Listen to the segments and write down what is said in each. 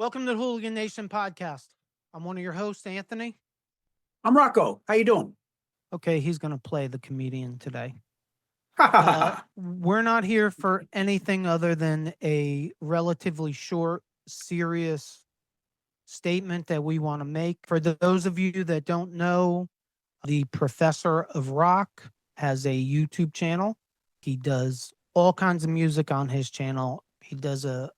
Welcome to the Hooligan Nation podcast. I'm one of your hosts, Anthony. I'm Rocco. How you doing? Okay, he's going to play the comedian today. Ha We're not here for anything other than a relatively short, serious statement that we want to make. For those of you that don't know, the Professor of Rock has a YouTube channel. He does all kinds of music on his channel. He does a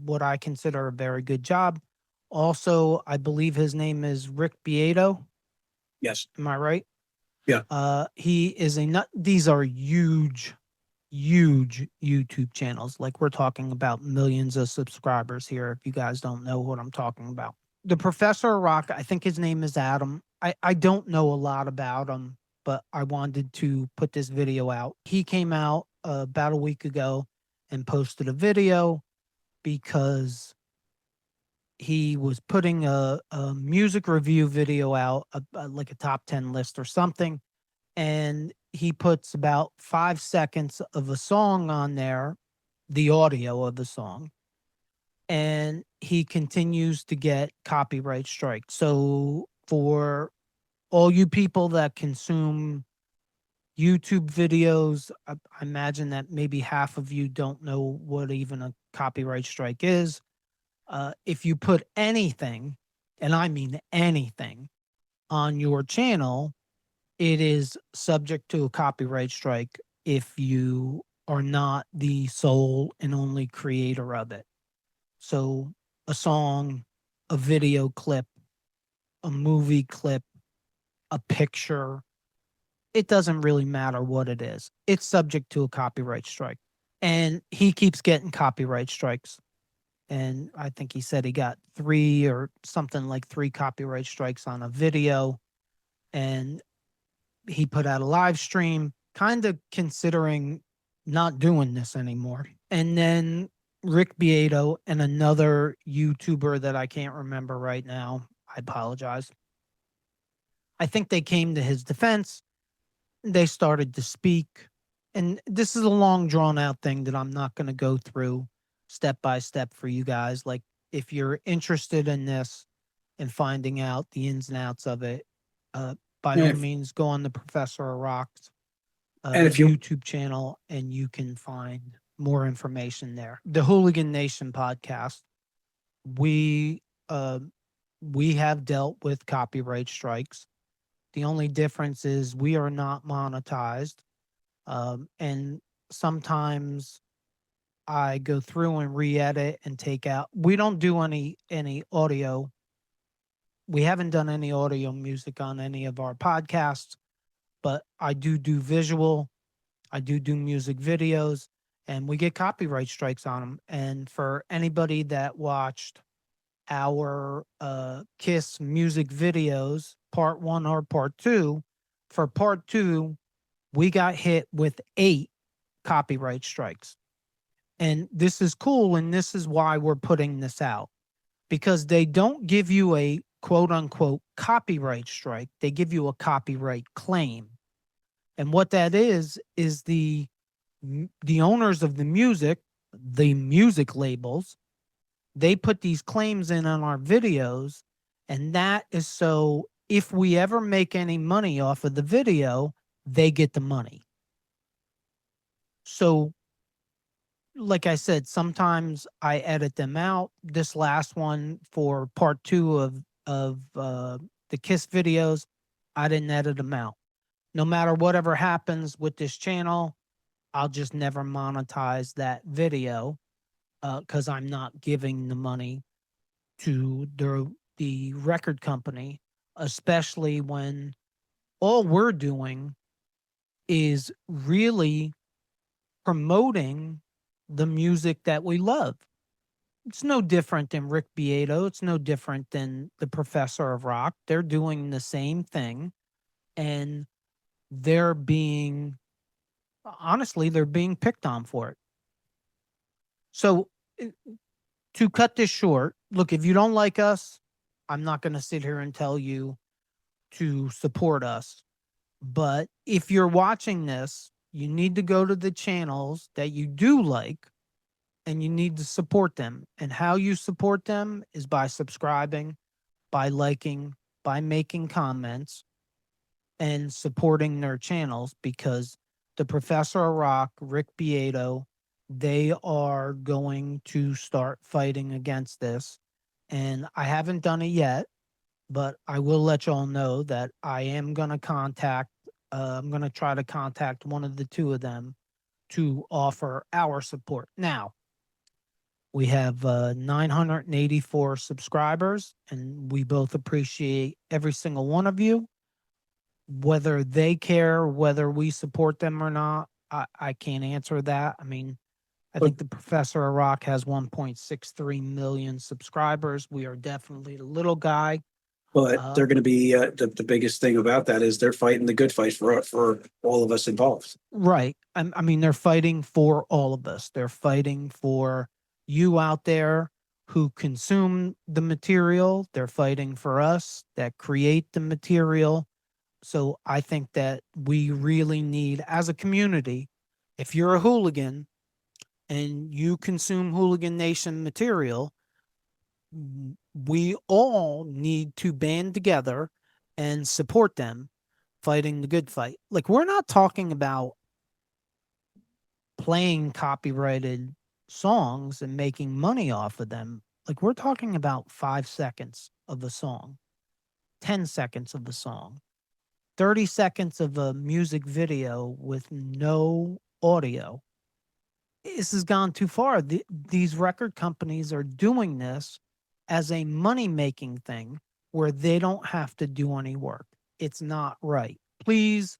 what I consider a very good job. Also, I believe his name is Rick Beato. Yes. Am I right? Yeah. He is a nut. These are huge YouTube channels. Like, we're talking about millions of subscribers here. If you guys don't know what I'm talking about, the Professor of Rock, I think his name is Adam. I don't know a lot about him, but I wanted to put this video out. He came out about a week ago and posted a video because he was putting a music review video out, like a top 10 list or something. And he puts about 5 seconds of a song on there, the audio of the song, and he continues to get copyright strike. So for all you people that consume YouTube videos, I imagine that maybe half of you don't know what even a copyright strike is. If you put anything, and I mean anything, on your channel, it is subject to a copyright strike if you are not the sole and only creator of it. So a song, a video clip, a movie clip, a picture, it doesn't really matter what it is. It's subject to a copyright strike. And he keeps getting copyright strikes. And I think he said he got 3 or something like 3 copyright strikes on a video. And he put out a live stream, kind of considering not doing this anymore. And then Rick Beato and another YouTuber that I can't remember right now, I apologize, I think they came to his defense. They started to speak. And this is a long, drawn out thing that I'm not going to go through step by step for you guys. Like, if you're interested in this and finding out the ins and outs of it, by all means, go on the Professor of Rock's YouTube channel and you can find more information there. The Hooligan Nation podcast, we have dealt with copyright strikes. The only difference is we are not monetized. And sometimes I go through and re-edit and take out. We don't do any audio. We haven't done any audio music on any of our podcasts, but I do visual. I do music videos, and we get copyright strikes on them. And for anybody that watched our KISS music videos, part 1 or part 2, for part 2, we got hit with 8 copyright strikes. And this is cool, and this is why we're putting this out, because they don't give you a quote unquote copyright strike. They give you a copyright claim. And what that is the owners of the music labels, they put these claims in on our videos, and that is so if we ever make any money off of the video, they get the money. So, like I said, sometimes I edit them out. This last one for part 2 of the KISS videos, I didn't edit them out. No matter whatever happens with this channel, I'll just never monetize that video because I'm not giving the money to the record company, especially when all we're doing is really promoting the music that we love. It's no different than Rick Beato. It's no different than the Professor of Rock. They're doing the same thing, and they're being picked on for it. So to cut this short, look, if you don't like us, I'm not going to sit here and tell you to support us. But if you're watching this, you need to go to the channels that you do like and you need to support them. And how you support them is by subscribing, by liking, by making comments, and supporting their channels, because the Professor of Rock, Rick Beato, they are going to start fighting against this. And I haven't done it yet, but I will let y'all know that I am going to I'm going to try to contact one of the two of them to offer our support. Now, we have 984 subscribers, and we both appreciate every single one of you. Whether they care, whether we support them or not, I can't answer that. I mean, I But- think the Professor of Rock has 1.63 million subscribers. We are definitely the little guy. But they're going to be the biggest thing about that is they're fighting the good fight for all of us involved. Right. I mean, they're fighting for all of us. They're fighting for you out there who consume the material. They're fighting for us that create the material. So I think that we really need, as a community, if you're a hooligan and you consume Hooligan Nation material, we all need to band together and support them fighting the good fight. Like, we're not talking about playing copyrighted songs and making money off of them. Like, we're talking about 5 seconds of a song, 10 seconds of a song, 30 seconds of a music video with no audio. This has gone too far. These record companies are doing this as a money-making thing where they don't have to do any work. It's not right. Please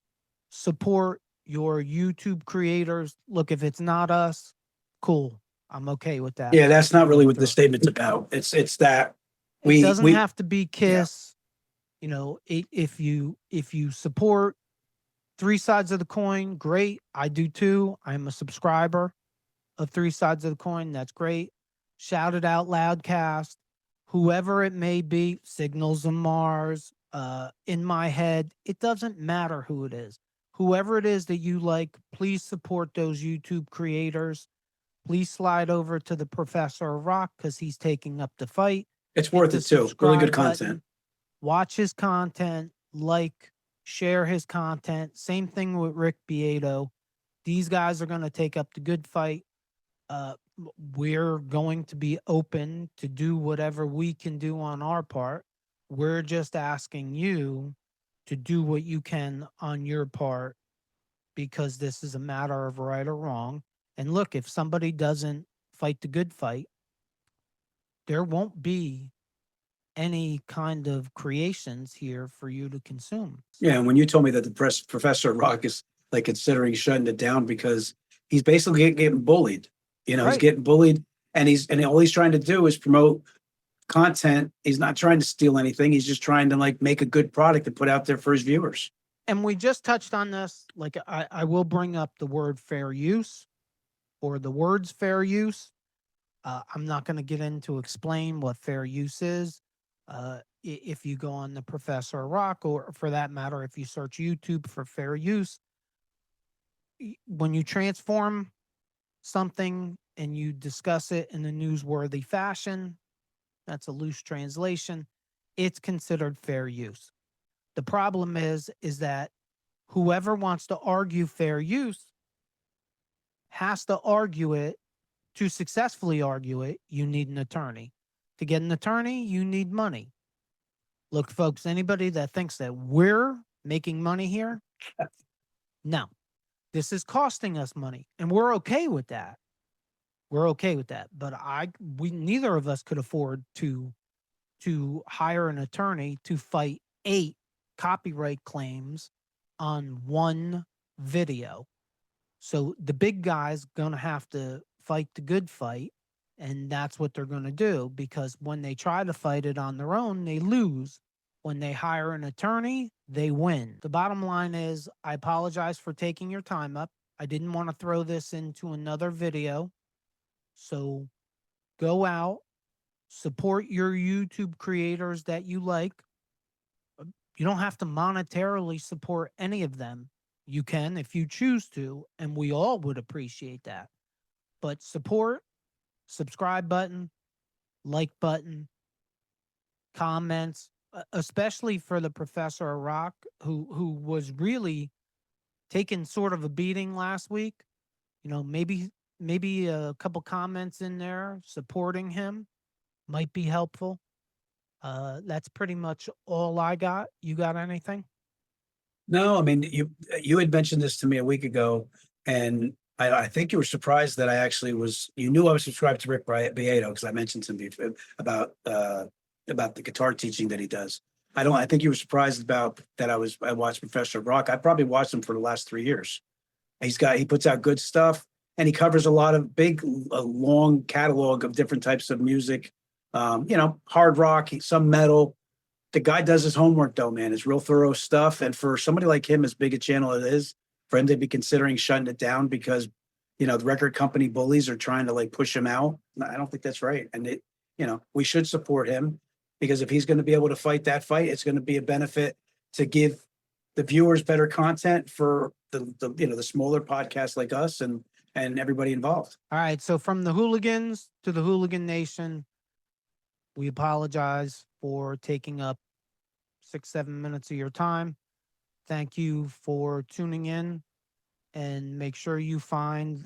support your YouTube creators. Look, if it's not us, cool. I'm okay with that. Yeah, that's not really what the statement's about. It's that It doesn't we have to be KISS. You know, if you support Three Sides of the Coin, great. I do too. I'm a subscriber of Three Sides of the Coin. That's great. Shout It Out Loudcast, whoever it may be, Signals of Mars, In My Head. It doesn't matter who it is. Whoever it is that you like, please support those YouTube creators. Please slide over to the Professor of Rock because he's taking up the fight. it's Hit worth the it too. Really good subscribe button, content. watch his content, like, share his content. Same thing with Rick Beato. These guys are going to take up the good fight. We're going to be open to do whatever we can do on our part. We're just asking you to do what you can on your part, because this is a matter of right or wrong. And look, if somebody doesn't fight the good fight, there won't be any kind of creations here for you to consume. Yeah, and when you told me that the Professor Rock is like considering shutting it down because he's basically getting bullied. You know, he's Right. getting bullied, and all he's trying to do is promote content. He's not trying to steal anything. He's just trying to like make a good product to put out there for his viewers. And we just touched on this. Like, I will bring up the word fair use, or the words fair use. I'm not going to get into explain what fair use is. If you go on the Professor Rock, or for that matter, if you search YouTube for fair use, when you transform something and you discuss it in a newsworthy fashion, that's a loose translation, it's considered fair use. The problem is that whoever wants to argue fair use has to argue it. To successfully argue it, you need an attorney. To get an attorney, you need money. Look, folks, anybody that thinks that we're making money here, no, this is costing us money, and we're okay with that. We're okay with that. But we neither of us could afford to hire an attorney to fight 8 copyright claims on one video. So the big guy's gonna have to fight the good fight, and that's what they're gonna do, because when they try to fight it on their own, they lose. When they hire an attorney, they win. The bottom line is, I apologize for taking your time up. I didn't want to throw this into another video. So go out, support your YouTube creators that you like. You don't have to monetarily support any of them. You can if you choose to, and we all would appreciate that. But support subscribe button, like button, comments, especially for the Professor of Rock, who was really taking sort of a beating last week. You know, maybe a couple comments in there supporting him might be helpful. That's pretty much all I got. You got anything? No, I mean, you had mentioned this to me a week ago, and I think you were surprised that I actually was. You knew I was subscribed to Rick Beato because I mentioned to him about the guitar teaching that he does. I think you were surprised about that. I watched Professor Rock. I probably watched him for the last 3 years. He puts out good stuff, and he covers a lot of a long catalog of different types of music. Hard rock, some metal. The guy does his homework though, man. It's real thorough stuff. And for somebody like him, as big a channel it is, for him to be considering shutting it down because the record company bullies are trying to like push him out. I don't think that's right. And we should support him because if he's going to be able to fight that fight, it's going to be a benefit to give the viewers better content for the smaller podcasts like us and everybody involved. All right. So from the hooligans to the Hooligan Nation, we apologize for taking up 6-7 minutes of your time. Thank you for tuning in, and make sure you find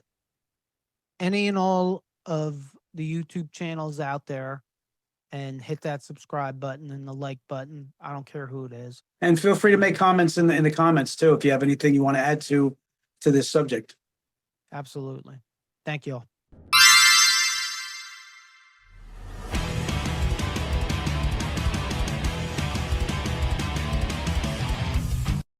any and all of the YouTube channels out there and hit that subscribe button and the like button. I don't care who it is. And feel free to make comments in the comments too if you have anything you want to add to this subject. Absolutely. Thank you all.